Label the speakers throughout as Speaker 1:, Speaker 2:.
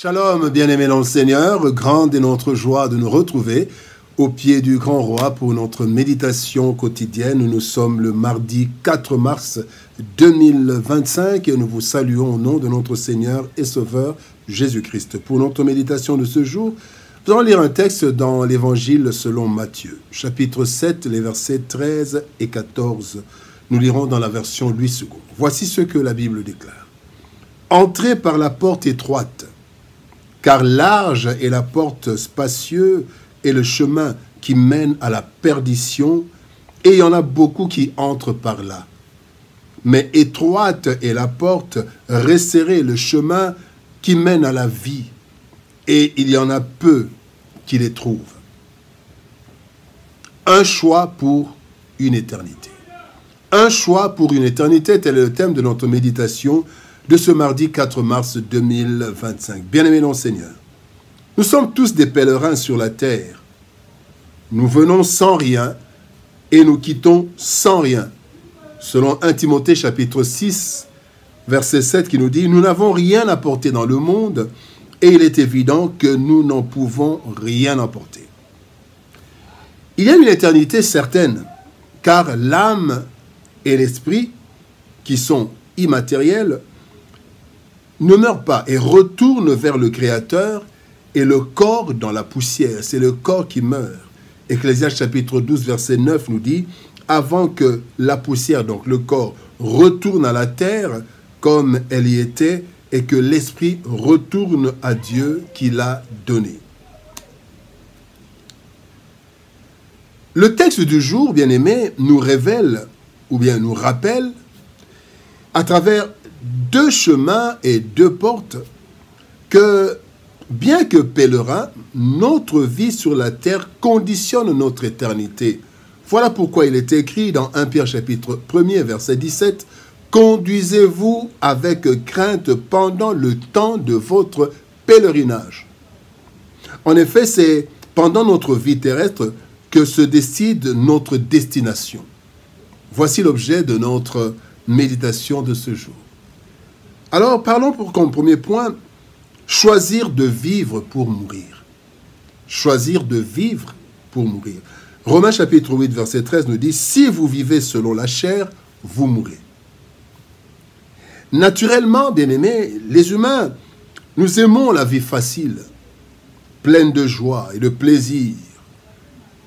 Speaker 1: Shalom, bien-aimés dans le Seigneur, grande est notre joie de nous retrouver au pied du Grand Roi pour notre méditation quotidienne. Nous sommes le mardi 4 mars 2025 et nous vous saluons au nom de notre Seigneur et Sauveur Jésus-Christ. Pour notre méditation de ce jour, nous allons lire un texte dans l'Évangile selon Matthieu, chapitre 7, les versets 13 et 14. Nous lirons dans la version Louis II. Voici ce que la Bible déclare. « Entrez par la porte étroite, car large est la porte spacieuse et le chemin qui mène à la perdition, et il y en a beaucoup qui entrent par là. Mais étroite est la porte, resserré le chemin qui mène à la vie, et il y en a peu qui les trouvent. » Un choix pour une éternité. Un choix pour une éternité, tel est le thème de notre méditation de ce mardi 4 mars 2025. Bien-aimés dans le Seigneur, nous sommes tous des pèlerins sur la terre. Nous venons sans rien et nous quittons sans rien. Selon 1 Timothée chapitre 6, verset 7 qui nous dit « Nous n'avons rien apporté dans le monde et il est évident que nous n'en pouvons rien emporter. » Il y a une éternité certaine, car l'âme et l'esprit, qui sont immatériels, ne meurt pas et retourne vers le Créateur, et le corps dans la poussière. C'est le corps qui meurt. Ecclésiaste chapitre 12, verset 9 nous dit « Avant que la poussière, donc le corps, retourne à la terre comme elle y était, et que l'esprit retourne à Dieu qui l'a donné. » Le texte du jour, bien-aimé, nous révèle, ou bien nous rappelle, à travers deux chemins et deux portes, que bien que pèlerins, notre vie sur la terre conditionne notre éternité. Voilà pourquoi il est écrit dans 1 Pierre chapitre 1er, verset 17, « Conduisez-vous avec crainte pendant le temps de votre pèlerinage. » En effet, c'est pendant notre vie terrestre que se décide notre destination. Voici l'objet de notre méditation de ce jour. Alors, parlons comme premier point, choisir de vivre pour mourir. Choisir de vivre pour mourir. Romains chapitre 8, verset 13 nous dit « Si vous vivez selon la chair, vous mourrez. » Naturellement, bien-aimés, les humains, nous aimons la vie facile, pleine de joie et de plaisir,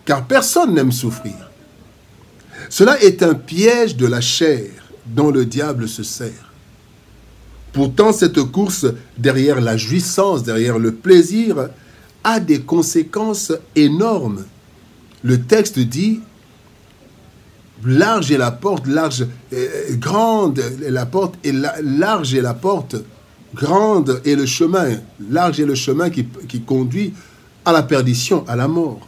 Speaker 1: car personne n'aime souffrir. Cela est un piège de la chair dont le diable se sert. Pourtant, cette course derrière la jouissance, derrière le plaisir, a des conséquences énormes. Le texte dit « Large est la porte, grande est la porte, et large est la porte, grande est le chemin. Large est le chemin qui conduit à la perdition, à la mort. »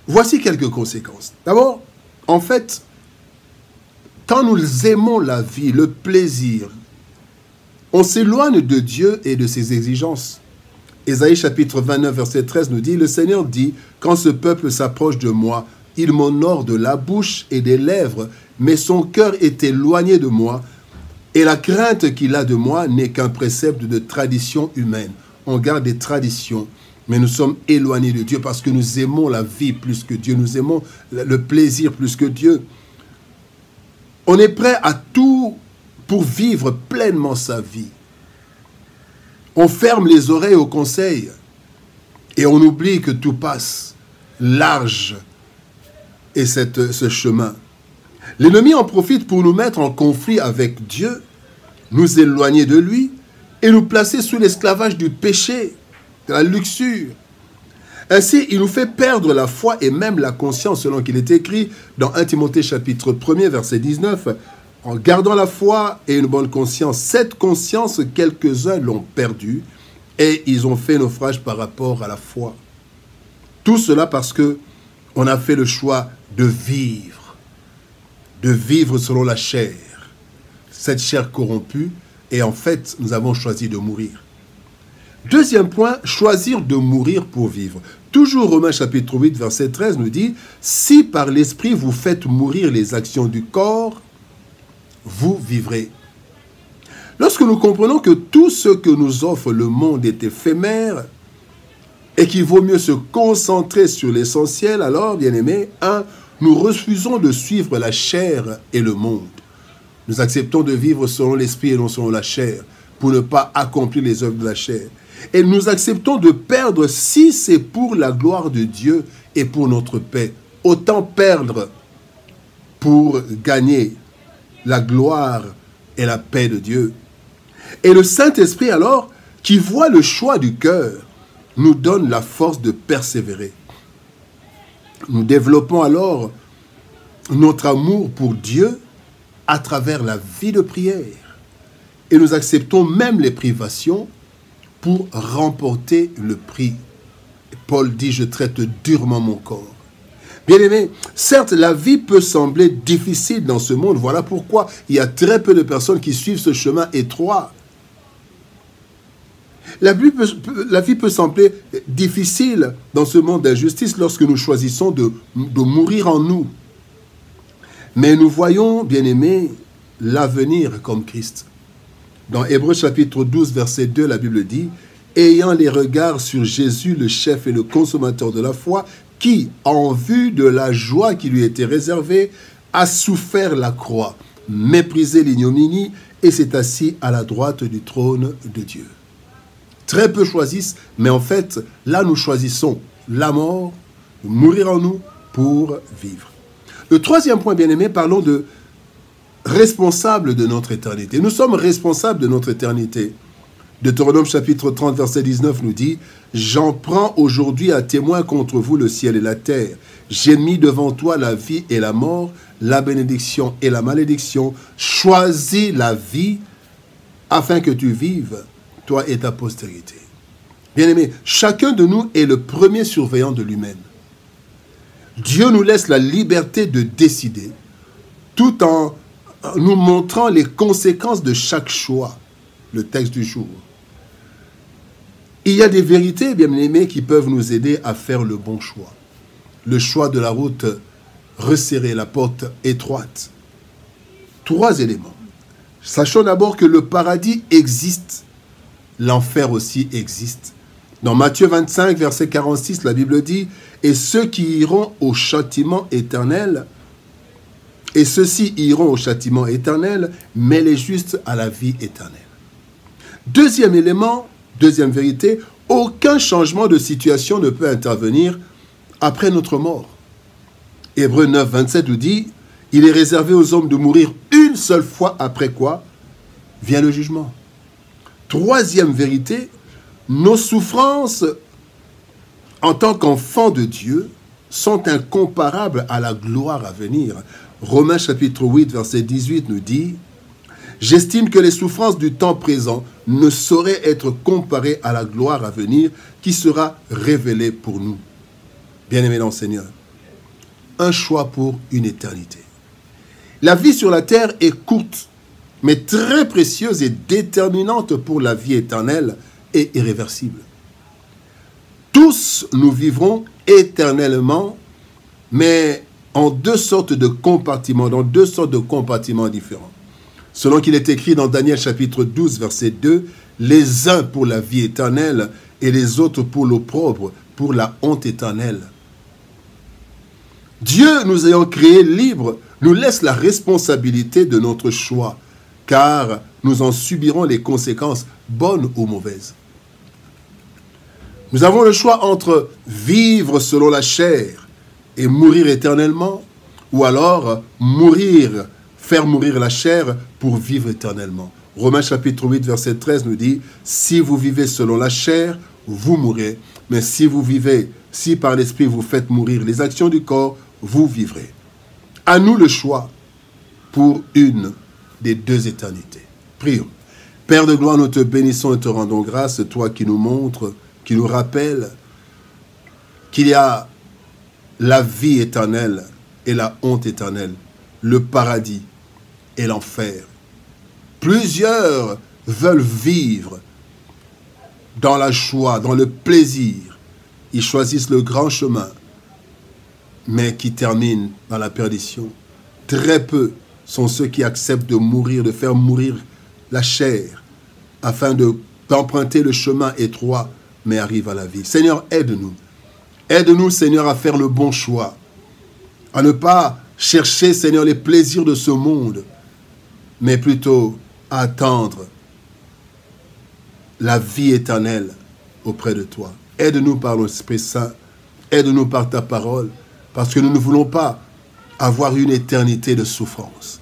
Speaker 1: Voici quelques conséquences. D'abord, en fait, quand nous aimons la vie, le plaisir, on s'éloigne de Dieu et de ses exigences. Ésaïe chapitre 29, verset 13 nous dit « Le Seigneur dit, quand ce peuple s'approche de moi, il m'honore de la bouche et des lèvres, mais son cœur est éloigné de moi, et la crainte qu'il a de moi n'est qu'un précepte de tradition humaine. » On garde des traditions, mais nous sommes éloignés de Dieu parce que nous aimons la vie plus que Dieu, nous aimons le plaisir plus que Dieu. On est prêt à tout pour vivre pleinement sa vie. On ferme les oreilles aux conseils et on oublie que tout passe. Large est ce chemin. L'ennemi en profite pour nous mettre en conflit avec Dieu, nous éloigner de lui et nous placer sous l'esclavage du péché, de la luxure. Ainsi, il nous fait perdre la foi et même la conscience, selon qu'il est écrit dans 1 Timothée chapitre 1er, verset 19, « En gardant la foi et une bonne conscience, cette conscience, quelques-uns l'ont perdue et ils ont fait naufrage par rapport à la foi. » Tout cela parce que on a fait le choix de vivre selon la chair, cette chair corrompue, et en fait, nous avons choisi de mourir. Deuxième point, choisir de mourir pour vivre. Toujours Romains chapitre 8, verset 13 nous dit « Si par l'esprit vous faites mourir les actions du corps, vous vivrez. » Lorsque nous comprenons que tout ce que nous offre le monde est éphémère et qu'il vaut mieux se concentrer sur l'essentiel, alors, bien-aimés, nous refusons de suivre la chair et le monde. Nous acceptons de vivre selon l'esprit et non selon la chair, pour ne pas accomplir les œuvres de la chair. Et nous acceptons de perdre si c'est pour la gloire de Dieu et pour notre paix. Autant perdre pour gagner la gloire et la paix de Dieu. Et le Saint-Esprit, alors, qui voit le choix du cœur, nous donne la force de persévérer. Nous développons alors notre amour pour Dieu à travers la vie de prière. Et nous acceptons même les privations pour remporter le prix. Paul dit, je traite durement mon corps. Bien-aimés, certes, la vie peut sembler difficile dans ce monde. Voilà pourquoi il y a très peu de personnes qui suivent ce chemin étroit. La vie peut sembler difficile dans ce monde d'injustice lorsque nous choisissons de mourir en nous. Mais nous voyons, bien-aimés, l'avenir comme Christ. Dans Hébreux chapitre 12, verset 2, la Bible dit « Ayant les regards sur Jésus, le chef et le consommateur de la foi, qui, en vue de la joie qui lui était réservée, a souffert la croix, méprisé l'ignominie, et s'est assis à la droite du trône de Dieu. » Très peu choisissent, mais en fait, là nous choisissons la mort, mourir en nous pour vivre. Le troisième point, bien-aimé, parlons de responsables de notre éternité. Nous sommes responsables de notre éternité. Deutéronome chapitre 30, verset 19 nous dit « J'en prends aujourd'hui à témoin contre vous le ciel et la terre. J'ai mis devant toi la vie et la mort, la bénédiction et la malédiction. Choisis la vie afin que tu vives, toi et ta postérité. » Bien-aimé, chacun de nous est le premier surveillant de lui-même. Dieu nous laisse la liberté de décider, tout en nous montrant les conséquences de chaque choix. Le texte du jour. Il y a des vérités, bien-aimés, qui peuvent nous aider à faire le bon choix. Le choix de la route resserrée, la porte étroite. 3 éléments. Sachons d'abord que le paradis existe. L'enfer aussi existe. Dans Matthieu 25, verset 46, la Bible dit « Et ceux qui iront au châtiment éternel, et ceux-ci iront au châtiment éternel, mais les justes à la vie éternelle. » Deuxième élément, deuxième vérité, aucun changement de situation ne peut intervenir après notre mort. Hébreux 9, 27 nous dit « Il est réservé aux hommes de mourir une seule fois, après quoi vient le jugement. » Troisième vérité, nos souffrances en tant qu'enfants de Dieu sont incomparables à la gloire à venir. Romains chapitre 8, verset 18 nous dit « J'estime que les souffrances du temps présent ne sauraient être comparées à la gloire à venir qui sera révélée pour nous. » Bien-aimés dans le Seigneur, un choix pour une éternité. La vie sur la terre est courte, mais très précieuse et déterminante pour la vie éternelle et irréversible. Tous nous vivrons éternellement, mais en deux sortes de compartiments, dans deux sortes de compartiments différents. Selon qu'il est écrit dans Daniel chapitre 12, verset 2, « Les uns pour la vie éternelle et les autres pour l'opprobre, pour la honte éternelle. » Dieu, nous ayant créés libres, nous laisse la responsabilité de notre choix, car nous en subirons les conséquences, bonnes ou mauvaises. Nous avons le choix entre vivre selon la chair et mourir éternellement, ou alors mourir, faire mourir la chair pour vivre éternellement. Romains chapitre 8, verset 13 nous dit « Si vous vivez selon la chair, vous mourrez. Mais si vous vivez, si par l'esprit vous faites mourir les actions du corps, vous vivrez. » À nous le choix pour une des deux éternités. Prions. Père de gloire, nous te bénissons et te rendons grâce, toi qui nous montres, qui nous rappelle qu'il y a la vie éternelle et la honte éternelle, le paradis et l'enfer. Plusieurs veulent vivre dans la joie, dans le plaisir. Ils choisissent le grand chemin, mais qui termine dans la perdition. Très peu sont ceux qui acceptent de mourir, de faire mourir la chair, afin d'emprunter le chemin étroit, mais arrive à la vie. Seigneur, aide-nous. Aide-nous, Seigneur, à faire le bon choix, à ne pas chercher, Seigneur, les plaisirs de ce monde, mais plutôt à attendre la vie éternelle auprès de toi. Aide-nous par l'Esprit Saint, aide-nous par ta parole, parce que nous ne voulons pas avoir une éternité de souffrance,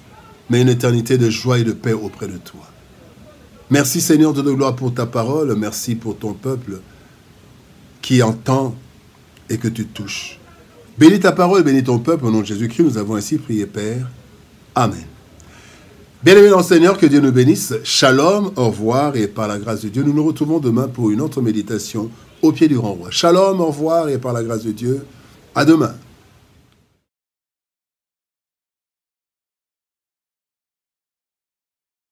Speaker 1: mais une éternité de joie et de paix auprès de toi. Merci Seigneur de gloire pour ta parole, merci pour ton peuple qui entend et que tu touches. Bénis ta parole, bénis ton peuple, au nom de Jésus-Christ, nous avons ainsi prié, Père. Amen. Bien-aimés dans le Seigneur, que Dieu nous bénisse. Shalom, au revoir, et par la grâce de Dieu, nous nous retrouvons demain pour une autre méditation au pied du grand roi. Shalom, au revoir, et par la grâce de Dieu, à demain.